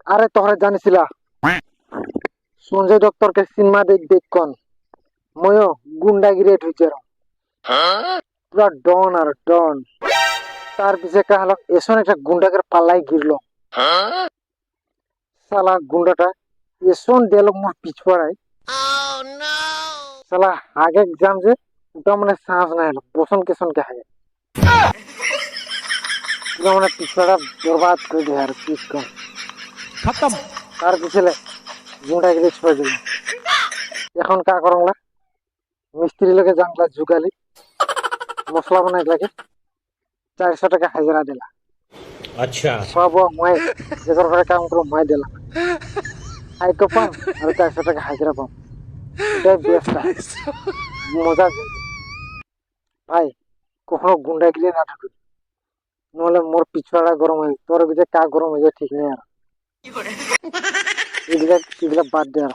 আরে তোহরে জানিছিলা সঞ্জয় দত্তরকে সিনেমা দেখ দেখ কন ময়ো গুন্ডাগিরি ঢুকে পুরা ডন আর ডন তার পিছে কাহলো এসন একটা গুন্ডাকে পাল্লাই গিরলো সালা গুন্ডাটা এসন দিল মোর পিছুয়াড়ায় সালা আগে এক্সাম যে ওটা মানে সাহস না হলো বসন কেসন কে হাগে পুরো মানে পিছুয়াটা বরবাদ করে দিয়ে আর পিছ কম खत्म। তার পিছলে গুন্ডাগিরি ছুঁয়ে দিল এখন কা করংলা মিস্ত্রি লোকে জানলা জুগালি মশলা বানাই লাগে 400 টাকা হাজিরা দিলা अच्छा। সব মই যে ঘরে কাম করো মই দিলাম আই তো পাম আর 400 টাকা হাজিরা পাম এটাই বেস্ট মজা ভাই কখনো গুন্ডাগিরি না ঢুকুন নহলে মোর পিছুয়াটা গরম হয়ে তোর ভিতরে কা গরম হয়ে যায় ঠিক নেই আর এগুলা এগুলা বাদ দে আর